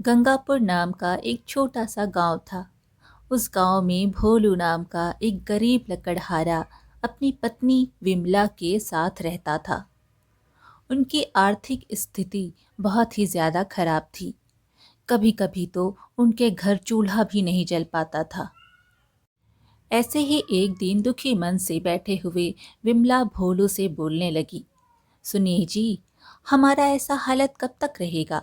गंगापुर नाम का एक छोटा सा गांव था। उस गांव में भोलू नाम का एक गरीब लकड़हारा अपनी पत्नी विमला के साथ रहता था। उनकी आर्थिक स्थिति बहुत ही ज्यादा खराब थी। कभी कभी तो उनके घर चूल्हा भी नहीं जल पाता था। ऐसे ही एक दिन दुखी मन से बैठे हुए विमला भोलू से बोलने लगी। सुनिए जी, हमारा ऐसा हालत कब तक रहेगा?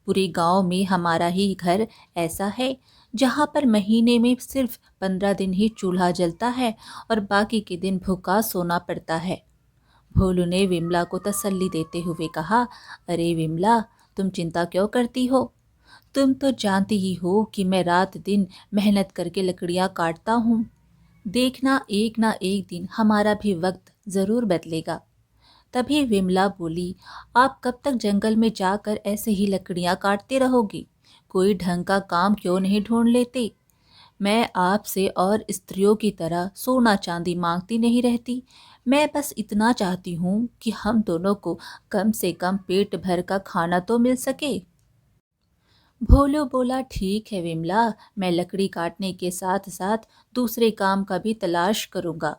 पूरे गांव में हमारा ही घर ऐसा है जहां पर महीने में सिर्फ 15 दिन ही चूल्हा जलता है और बाकी के दिन भूखा सोना पड़ता है। भोलू ने विमला को तसल्ली देते हुए कहा, अरे विमला, तुम चिंता क्यों करती हो? तुम तो जानती ही हो कि मैं रात दिन मेहनत करके लकड़ियां काटता हूँ। देखना एक ना एक दिन हमारा भी वक्त जरूर बदलेगा। तभी विमला बोली, आप कब तक जंगल में जाकर ऐसे ही लकड़ियां काटते रहोगी? कोई ढंग का काम क्यों नहीं ढूंढ लेते? मैं आपसे और स्त्रियों की तरह सोना चांदी मांगती नहीं रहती। मैं बस इतना चाहती हूँ कि हम दोनों को कम से कम पेट भर का खाना तो मिल सके। भोलू बोला, ठीक है विमला, मैं लकड़ी काटने के साथ साथ दूसरे काम का भी तलाश करूंगा।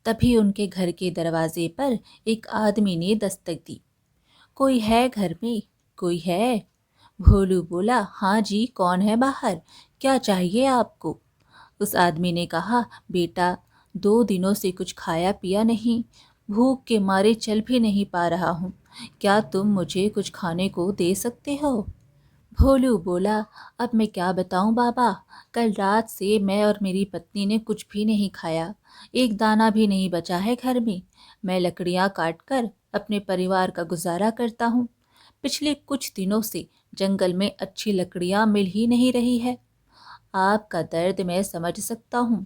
तभी उनके घर के दरवाजे पर एक आदमी ने दस्तक दी। कोई है घर में? कोई है? भोलू बोला, हाँ जी, कौन है बाहर? क्या चाहिए आपको? उस आदमी ने कहा, बेटा, 2 दिनों से कुछ खाया पिया नहीं, भूख के मारे चल भी नहीं पा रहा हूँ। क्या तुम मुझे कुछ खाने को दे सकते हो? भोलू बोला, अब मैं क्या बताऊं बाबा, कल रात से मैं और मेरी पत्नी ने कुछ भी नहीं खाया। एक दाना भी नहीं बचा है घर में। मैं लकड़ियां काट कर अपने परिवार का गुजारा करता हूँ। पिछले कुछ दिनों से जंगल में अच्छी लकड़ियां मिल ही नहीं रही है। आपका दर्द मैं समझ सकता हूँ।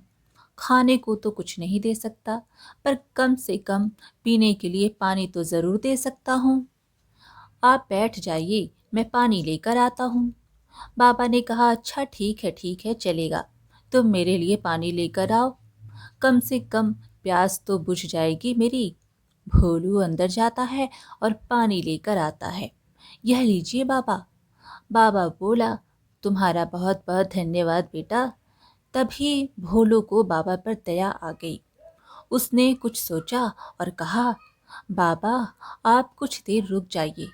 खाने को तो कुछ नहीं दे सकता, पर कम से कम पीने के लिए पानी तो ज़रूर दे सकता हूँ। आप बैठ जाइए, मैं पानी लेकर आता हूँ। बाबा ने कहा, अच्छा ठीक है चलेगा। तुम मेरे लिए पानी लेकर आओ, कम से कम प्यास तो बुझ जाएगी मेरी। भोलू अंदर जाता है और पानी लेकर आता है। यह लीजिए बाबा। बाबा बोला, तुम्हारा बहुत बहुत धन्यवाद बेटा। तभी भोलू को बाबा पर दया आ गई। उसने कुछ सोचा और कहा, बाबा, आप कुछ देर रुक जाइए,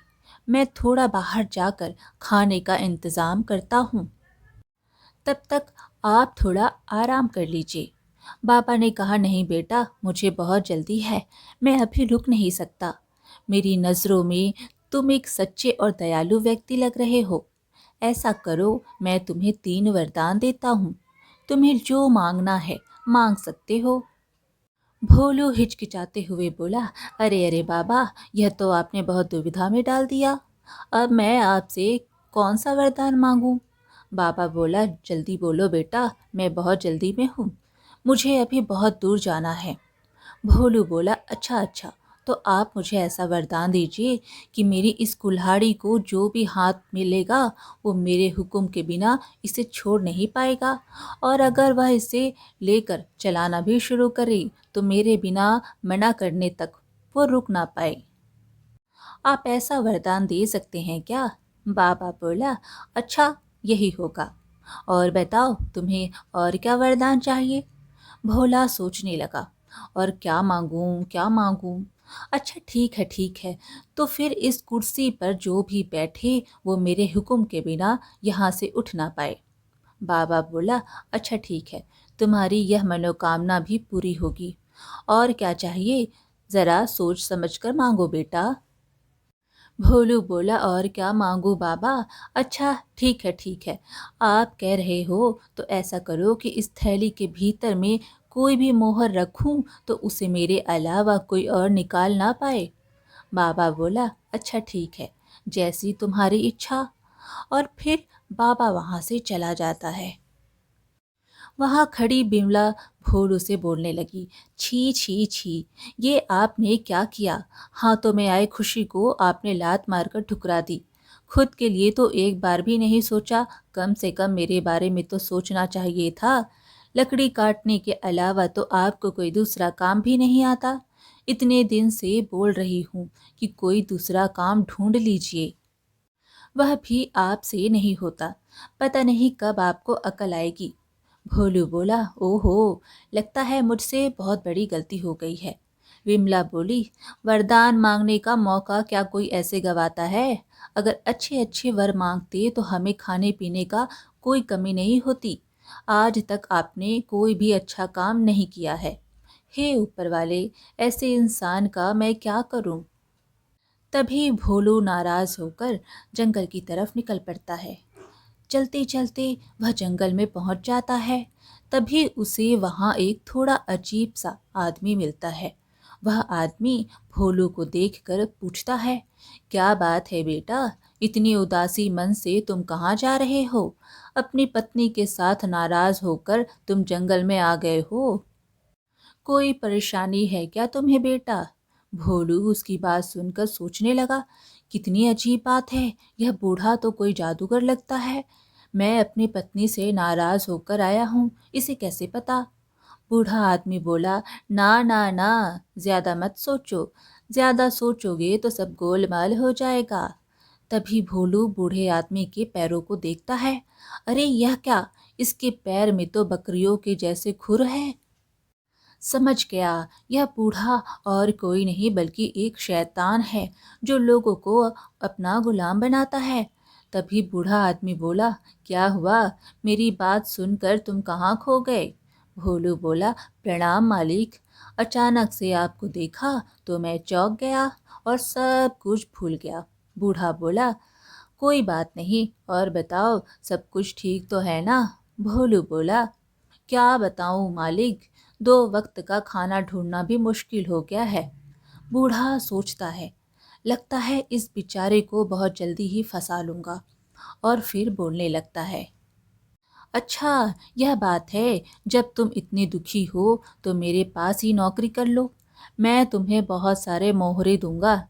मैं थोड़ा बाहर जाकर खाने का इंतज़ाम करता हूँ। तब तक आप थोड़ा आराम कर लीजिए। बाबा ने कहा, नहीं बेटा, मुझे बहुत जल्दी है, मैं अभी रुक नहीं सकता। मेरी नज़रों में तुम एक सच्चे और दयालु व्यक्ति लग रहे हो। ऐसा करो, मैं तुम्हें 3 वरदान देता हूँ। तुम्हें जो मांगना है मांग सकते हो। भोलू हिचकिचाते हुए बोला, अरे अरे बाबा, यह तो आपने बहुत दुविधा में डाल दिया। अब मैं आपसे कौन सा वरदान मांगूं? बाबा बोला, जल्दी बोलो बेटा, मैं बहुत जल्दी में हूँ, मुझे अभी बहुत दूर जाना है। भोलू बोला, अच्छा, तो आप मुझे ऐसा वरदान दीजिए कि मेरी इस कुल्हाड़ी को जो भी हाथ में लेगा वो मेरे हुक्म के बिना इसे छोड़ नहीं पाएगा, और अगर वह इसे लेकर चलाना भी शुरू करे तो मेरे बिना मना करने तक वो रुक ना पाए। आप ऐसा वरदान दे सकते हैं क्या? बाबा बोला, अच्छा, यही होगा। और बताओ, तुम्हें और क्या वरदान चाहिए? भोला सोचने लगा, और क्या मांगूं? अच्छा ठीक है, तो फिर इस कुर्सी पर जो भी बैठे वो मेरे हुक्म के बिना यहाँ से उठ ना पाए। बाबा बोला, अच्छा ठीक है, तुम्हारी यह मनोकामना भी पूरी होगी। और क्या चाहिए? जरा सोच समझ कर मांगो बेटा। भोलू बोला, और क्या मांगू बाबा? अच्छा ठीक है, आप कह रहे हो तो ऐसा करो कि इस थैली के भीतर में कोई भी मोहर रखूं तो उसे मेरे अलावा कोई और निकाल ना पाए। बाबा बोला, अच्छा ठीक है, जैसी तुम्हारी इच्छा। और फिर बाबा वहां से चला जाता है। वहां खड़ी बिमला भोलू से बोलने लगी, छी, ये आपने क्या किया? हाथों में आए खुशी को आपने लात मारकर ठुकरा दी। खुद के लिए तो एक बार भी नहीं सोचा, कम से कम मेरे बारे में तो सोचना चाहिए था। लकड़ी काटने के अलावा तो आपको कोई दूसरा काम भी नहीं आता। इतने दिन से बोल रही हूँ कि कोई दूसरा काम ढूंढ लीजिए। वह भी आपसे नहीं होता। पता नहीं कब आपको अकल आएगी। भोलू बोला, ओहो, लगता है मुझसे बहुत बड़ी गलती हो गई है। विमला बोली, वरदान मांगने का मौका क्या कोई ऐसे गवाता है? अगर अच्छे अच्छे वर मांगते तो हमें खाने पीने का कोई कमी नहीं होती। आज तक आपने कोई भी अच्छा काम नहीं किया है। हे ऊपर वाले, ऐसे इंसान का मैं क्या करूं? तभी भोलू नाराज होकर जंगल की तरफ निकल पड़ता है। चलते चलते वह जंगल में पहुंच जाता है। तभी उसे वहां एक थोड़ा अजीब सा आदमी मिलता है। वह आदमी भोलू को देखकर पूछता है, क्या बात है बेटा, इतनी उदासी मन से तुम कहाँ जा रहे हो? अपनी पत्नी के साथ नाराज होकर तुम जंगल में आ गए हो। कोई परेशानी है क्या तुम्हें बेटा? भोलू उसकी बात सुनकर सोचने लगा, कितनी अजीब बात है, यह बूढ़ा तो कोई जादूगर लगता है। मैं अपनी पत्नी से नाराज होकर आया हूँ, इसे कैसे पता? बूढ़ा आदमी बोला, ना ना ना, ज्यादा मत सोचो, ज्यादा सोचोगे तो सब गोलमाल हो जाएगा। तभी भोलू बूढ़े आदमी के पैरों को देखता है। अरे यह क्या, इसके पैर में तो बकरियों के जैसे खुर है। समझ गया, यह बूढ़ा और कोई नहीं बल्कि एक शैतान है जो लोगों को अपना गुलाम बनाता है। तभी बूढ़ा आदमी बोला, क्या हुआ, मेरी बात सुनकर तुम कहाँ खो गए? भोलू बोला, प्रणाम मालिक, अचानक से आपको देखा तो मैं चौंक गया और सब कुछ भूल गया। बूढ़ा बोला, कोई बात नहीं, और बताओ सब कुछ ठीक तो है ना? भोलू बोला, क्या बताऊं मालिक, 2 वक्त का खाना ढूंढना भी मुश्किल हो गया है। बूढ़ा सोचता है, लगता है इस बेचारे को बहुत जल्दी ही फंसा लूंगा। और फिर बोलने लगता है, अच्छा यह बात है, जब तुम इतने दुखी हो तो मेरे पास ही नौकरी कर लो, मैं तुम्हें बहुत सारे मोहरे दूंगा।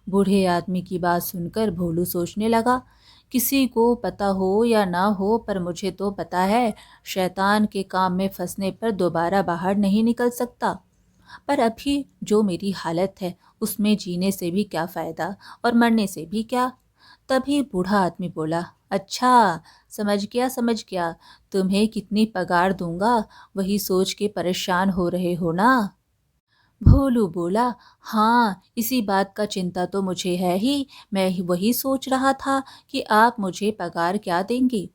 बूढ़े आदमी की बात सुनकर भोलू सोचने लगा, किसी को पता हो या ना हो पर मुझे तो पता है, शैतान के काम में फंसने पर दोबारा बाहर नहीं निकल सकता। पर अभी जो मेरी हालत है उसमें जीने से भी क्या फ़ायदा और मरने से भी क्या? तभी बूढ़ा आदमी बोला, अच्छा समझ गया, तुम्हें कितनी पगार दूंगा वही सोच के परेशान हो रहे हो ना? भोलू बोला, हाँ इसी बात का चिंता तो मुझे है ही, मैं ही वही सोच रहा था कि आप मुझे पगार क्या देंगे।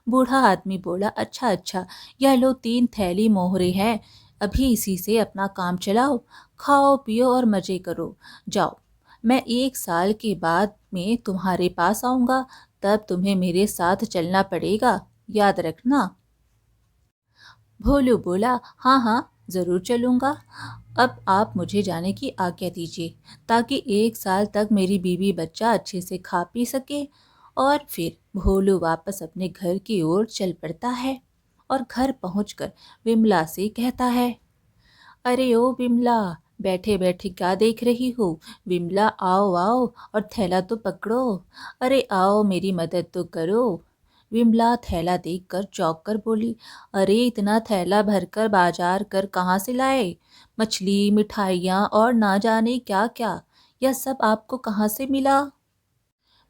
बूढ़ा आदमी बोला, अच्छा अच्छा, यह लो 3 थैली मोहरे हैं, अभी इसी से अपना काम चलाओ, खाओ पियो और मजे करो, जाओ। मैं 1 साल के बाद में तुम्हारे पास आऊँगा, तब तुम्हें मेरे साथ चलना पड़ेगा, याद रखना। भोलू बोला, हाँ हाँ ज़रूर चलूँगा। अब आप मुझे जाने की आज्ञा दीजिए, ताकि 1 साल तक मेरी बीवी बच्चा अच्छे से खा पी सके। और फिर भोलू वापस अपने घर की ओर चल पड़ता है और घर पहुंचकर विमला से कहता है, अरे ओ विमला, बैठे बैठे क्या देख रही हो? विमला आओ आओ और थैला तो पकड़ो, अरे आओ मेरी मदद तो करो। विमला थैला देखकर चौंक कर बोली, अरे इतना थैला भरकर बाजार कर कहाँ से लाए? मछली, मिठाइयाँ और ना जाने क्या क्या, यह सब आपको कहाँ से मिला?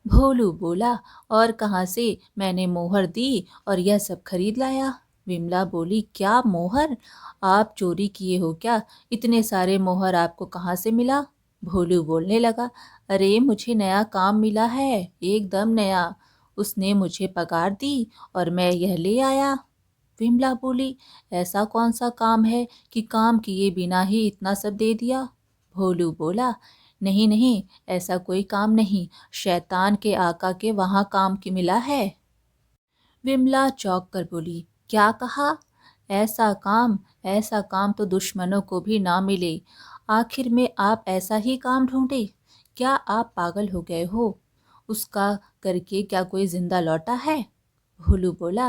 भोलू बोला, और कहाँ से, मैंने मोहर दी और यह सब खरीद लाया। विमला बोली, क्या मोहर? आप चोरी किए हो क्या? इतने सारे मोहर आपको कहाँ से मिला? भोलू बोलने लगा, अरे मुझे नया काम मिला है, एकदम नया, उसने मुझे पगार दी और मैं यह ले आया। विमला बोली, ऐसा कौन सा काम है कि काम किए बिना ही इतना सब दे दिया? भोलू बोला, नहीं नहीं, ऐसा कोई काम नहीं, शैतान के आका के वहाँ काम की मिला है। विमला चौंक कर बोली, क्या कहा? ऐसा काम, ऐसा काम तो दुश्मनों को भी ना मिले, आखिर में आप ऐसा ही काम ढूंढे? क्या आप पागल हो गए हो? उसका करके क्या कोई जिंदा लौटा है? भोलू बोला,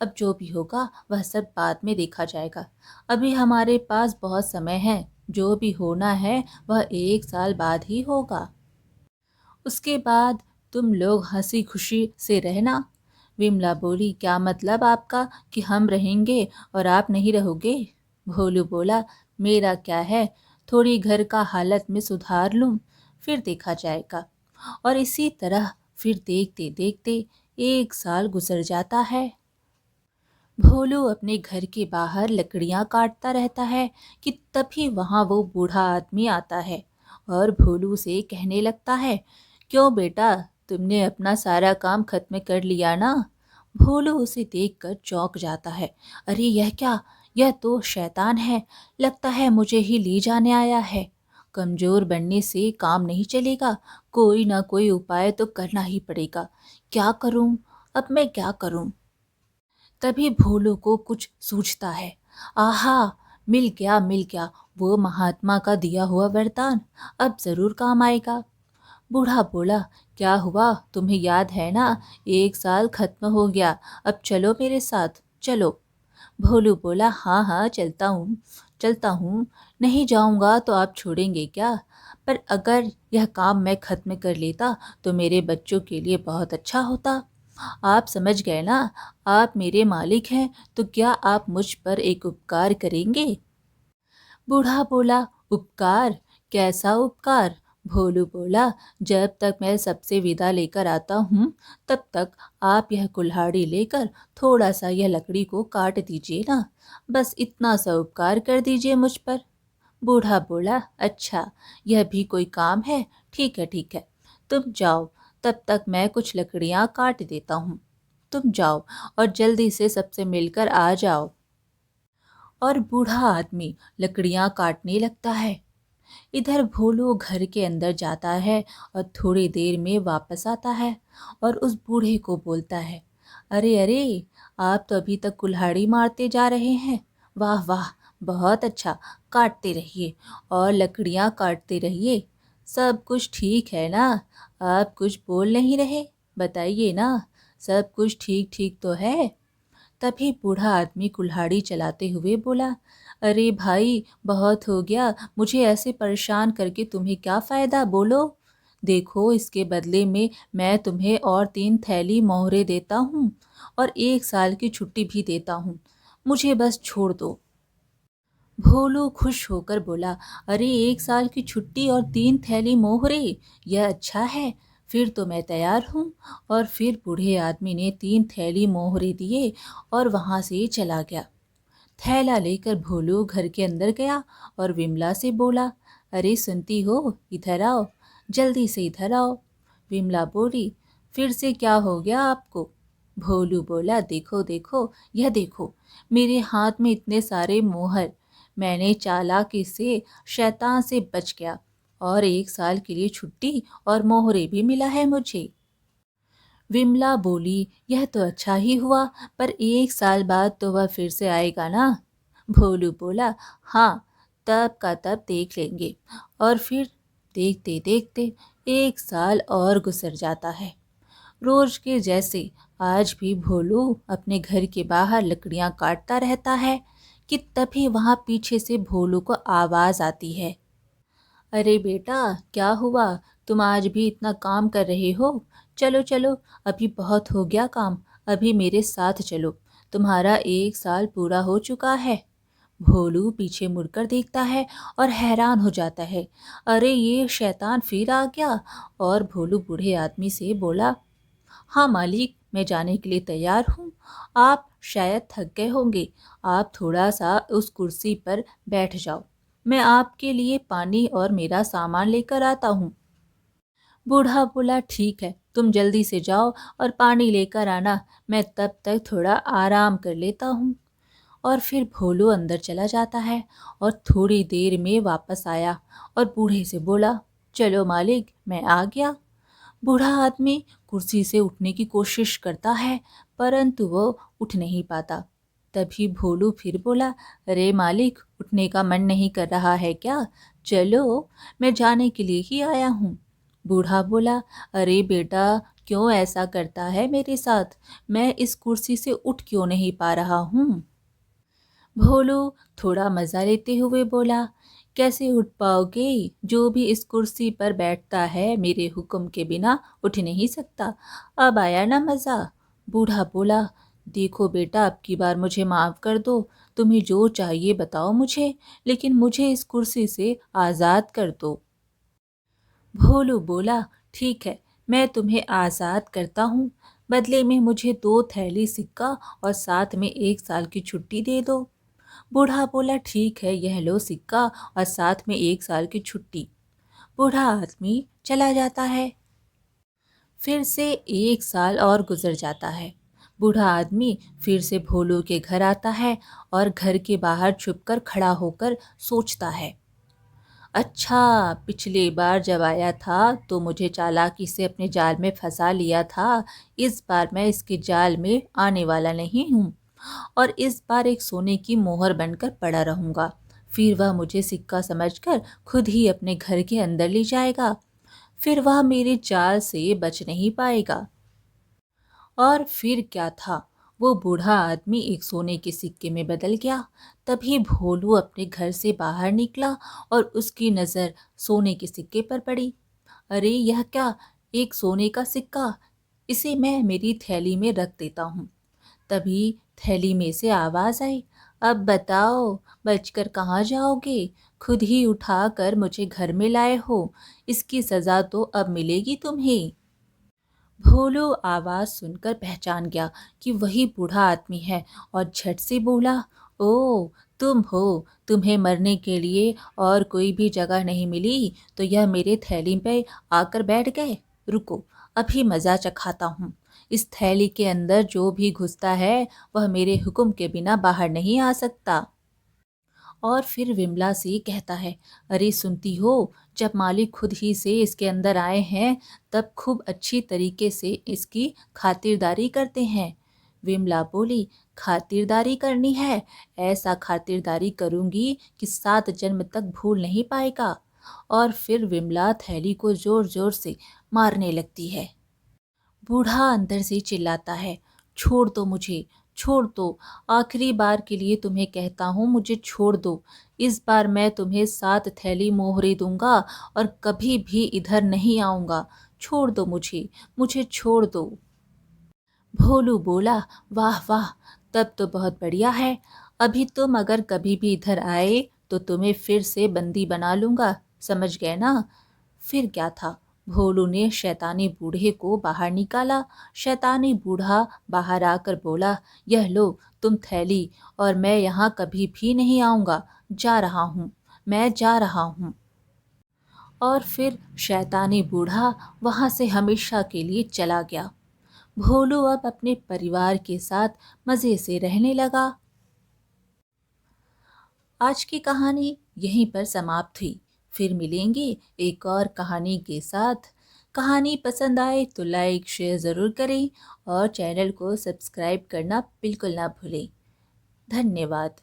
अब जो भी होगा वह सब बाद में देखा जाएगा, अभी हमारे पास बहुत समय है, जो भी होना है वह 1 साल बाद ही होगा। उसके बाद तुम लोग हंसी खुशी से रहना। विमला बोली, क्या मतलब आपका कि हम रहेंगे और आप नहीं रहोगे? भोलू बोला, मेरा क्या है, थोड़ी घर का हालत में सुधार लूं, फिर देखा जाएगा। और इसी तरह फिर देखते देखते 1 साल गुजर जाता है। भोलू अपने घर के बाहर लकड़ियां काटता रहता है कि तभी वहां वो बूढ़ा आदमी आता है और भोलू से कहने लगता है, क्यों बेटा, तुमने अपना सारा काम खत्म कर लिया ना? भोलू उसे देखकर चौंक जाता है। अरे यह क्या, यह तो शैतान है, लगता है मुझे ही ले जाने आया है। कमजोर बनने से काम नहीं चलेगा, कोई ना कोई उपाय तो करना ही पड़ेगा। क्या करूं, अब मैं क्या करूं? तभी भोलू को कुछ सूझता है। आहा, मिल गया वो महात्मा का दिया हुआ वरदान, अब जरूर काम आएगा। बूढ़ा बोला, क्या हुआ, तुम्हें याद है ना, 1 साल खत्म हो गया, अब चलो मेरे साथ, चलो। भोलू बोला, हाँ हाँ चलता हूँ, नहीं जाऊंगा तो आप छोड़ेंगे क्या? पर अगर यह काम मैं खत्म कर लेता तो मेरे बच्चों के लिए बहुत अच्छा होता। आप समझ गए ना, आप मेरे मालिक हैं, तो क्या आप मुझ पर एक उपकार करेंगे? बूढ़ा बोला, उपकार? कैसा उपकार? भोलू बोला, जब तक मैं सबसे विदा लेकर आता हूँ तब तक आप यह कुल्हाड़ी लेकर थोड़ा सा यह लकड़ी को काट दीजिए ना, बस इतना सा उपकार कर दीजिए मुझ पर। बूढ़ा बोला, अच्छा, यह भी कोई काम है, ठीक है, तुम जाओ, तब तक मैं कुछ लकड़ियां काट देता हूँ। तुम जाओ और जल्दी से सबसे मिलकर आ जाओ। और बूढ़ा आदमी लकड़ियां काटने लगता है। इधर भोलू घर के अंदर जाता है और थोड़ी देर में वापस आता है और उस बूढ़े को बोलता है, अरे अरे, आप तो अभी तक कुल्हाड़ी मारते जा रहे हैं, वाह वाह, बहुत अच्छा, काटते रहिए और लकड़ियां काटते रहिए। सब कुछ ठीक है ना? आप कुछ बोल नहीं रहे, बताइए ना, सब कुछ ठीक ठीक तो है? तभी बूढ़ा आदमी कुल्हाड़ी चलाते हुए बोला, अरे भाई, बहुत हो गया, मुझे ऐसे परेशान करके तुम्हें क्या फ़ायदा, बोलो। देखो, इसके बदले में मैं तुम्हें और 3 थैली मोहरे देता हूँ और 1 साल की छुट्टी भी देता हूँ, मुझे बस छोड़ दो। भोलू खुश होकर बोला, अरे 1 साल की छुट्टी और 3 थैली मोहरे, यह अच्छा है, फिर तो मैं तैयार हूँ। और फिर बूढ़े आदमी ने 3 थैली मोहरे दिए और वहाँ से चला गया। थैला लेकर भोलू घर के अंदर गया और विमला से बोला, अरे सुनती हो, इधर आओ, जल्दी से इधर आओ। विमला बोली, फिर से क्या हो गया आपको? भोलू बोला, देखो देखो, यह देखो, मेरे हाथ में इतने सारे मोहर, मैंने चालाकी से शैतान से बच गया और 1 साल के लिए छुट्टी और मोहरे भी मिला है मुझे। विमला बोली, यह तो अच्छा ही हुआ, पर 1 साल बाद तो वह फिर से आएगा ना? भोलू बोला, हाँ, तब का तब देख लेंगे। और फिर देखते देखते 1 साल और गुजर जाता है। रोज के जैसे आज भी भोलू अपने घर के बाहर लकड़ियां काटता रहता है कि तभी वहां पीछे से भोलू को आवाज आती है, अरे बेटा, क्या हुआ, तुम आज भी इतना काम कर रहे हो? चलो चलो, अभी बहुत हो गया काम, अभी मेरे साथ चलो, तुम्हारा 1 साल पूरा हो चुका है। भोलू पीछे मुड़कर देखता है और हैरान हो जाता है, अरे ये शैतान फिर आ गया। और भोलू बूढ़े आदमी से बोला, हाँ मालिक, मैं जाने के लिए तैयार हूँ, आप शायद थक गए होंगे, आप थोड़ा सा उस कुर्सी पर बैठ जाओ, मैं आपके लिए पानी और मेरा सामान लेकर आता हूँ। बूढ़ा बोला, ठीक है, तुम जल्दी से जाओ और पानी लेकर आना, मैं तब तक थोड़ा आराम कर लेता हूँ। और फिर भोलू अंदर चला जाता है और थोड़ी देर में वापस आया और बूढ़े से बोला, चलो मालिक, मैं आ गया। बूढ़ा आदमी कुर्सी से उठने की कोशिश करता है, परंतु वो उठ नहीं पाता। तभी भोलू फिर बोला, अरे मालिक, उठने का मन नहीं कर रहा है क्या? चलो, मैं जाने के लिए ही आया हूँ। बूढ़ा बोला, अरे बेटा, क्यों ऐसा करता है मेरे साथ, मैं इस कुर्सी से उठ क्यों नहीं पा रहा हूँ? भोलू थोड़ा मजा लेते हुए बोला, कैसे उठ पाओगे, जो भी इस कुर्सी पर बैठता है मेरे हुक्म के बिना उठ नहीं सकता, अब आया ना मजा। बूढ़ा बोला, देखो बेटा, अब की बार मुझे माफ कर दो, तुम्हें जो चाहिए बताओ मुझे, लेकिन मुझे इस कुर्सी से आज़ाद कर दो। भोलू बोला, ठीक है, मैं तुम्हें आज़ाद करता हूँ। बदले में मुझे 2 थैली सिक्का और साथ में 1 साल की छुट्टी दे दो। बूढ़ा बोला, ठीक है, यह लो सिक्का और साथ में 1 साल की छुट्टी। बूढ़ा आदमी चला जाता है। फिर से 1 साल और गुजर जाता है। बूढ़ा आदमी फिर से भोलू के घर आता है और घर के बाहर छुपकर खड़ा होकर सोचता है, अच्छा, पिछली बार जब आया था तो मुझे चालाकी से अपने जाल में फंसा लिया था। इस बार मैं इसके जाल में आने वाला नहीं हूँ और इस बार एक सोने की मोहर बनकर पड़ा रहूंगा। फिर वह मुझे सिक्का समझकर खुद ही अपने घर के अंदर ले जाएगा। फिर वह मेरे जाल से बच नहीं पाएगा। और फिर क्या था, वो बूढ़ा आदमी एक सोने के सिक्के में बदल गया। तभी भोलू अपने घर से बाहर निकला और उसकी नज़र सोने के सिक्के पर पड़ी। अरे यह क्या, एक सोने का सिक्का, इसे मैं मेरी थैली में रख देता हूँ। तभी थैली में से आवाज़ आई, अब बताओ, बचकर कहाँ जाओगे? खुद ही उठाकर मुझे घर में लाए हो, इसकी सज़ा तो अब मिलेगी तुम्हें। भोलू आवाज सुनकर पहचान गया कि वही बूढ़ा आदमी है और झट से बोला, ओ, तुम हो। तुम्हें मरने के लिए और कोई भी जगह नहीं मिली तो यह मेरे थैली पे आकर बैठ गए। रुको, अभी मज़ा चखाता हूँ। इस थैली के अंदर जो भी घुसता है वह मेरे हुक्म के बिना बाहर नहीं आ सकता। और फिर विमला से कहता है, अरे सुनती हो, जब मालिक खुद ही से इसके अंदर आए हैं तब खूब अच्छी तरीके से इसकी खातिरदारी करते हैं। विमला बोली, खातिरदारी करनी है? ऐसा खातिरदारी करूंगी कि 7 जन्म तक भूल नहीं पाएगा। और फिर विमला थैली को जोर जोर से मारने लगती है। बूढ़ा अंदर से चिल्लाता है, छोड़ दो मुझे, छोड़ दो, आखिरी बार के लिए तुम्हें कहता हूँ, मुझे छोड़ दो। इस बार मैं तुम्हें 7 थैली मोहरे दूंगा और कभी भी इधर नहीं आऊँगा। छोड़ दो मुझे, मुझे छोड़ दो। भोलू बोला, वाह वाह, तब तो बहुत बढ़िया है। अभी तुम अगर कभी भी इधर आए तो तुम्हें फिर से बंदी बना लूँगा, समझ गए ना? फिर क्या था, भोलू ने शैतानी बूढ़े को बाहर निकाला। शैतानी बूढ़ा बाहर आकर बोला, यह लो तुम थैली, और मैं यहाँ कभी भी नहीं आऊँगा। जा रहा हूँ, मैं जा रहा हूँ। और फिर शैतानी बूढ़ा वहाँ से हमेशा के लिए चला गया। भोलू अब अपने परिवार के साथ मज़े से रहने लगा। आज की कहानी यहीं पर समाप्त हुई। फिर मिलेंगे एक और कहानी के साथ। कहानी पसंद आए तो लाइक शेयर ज़रूर करें और चैनल को सब्सक्राइब करना बिल्कुल ना भूलें। धन्यवाद।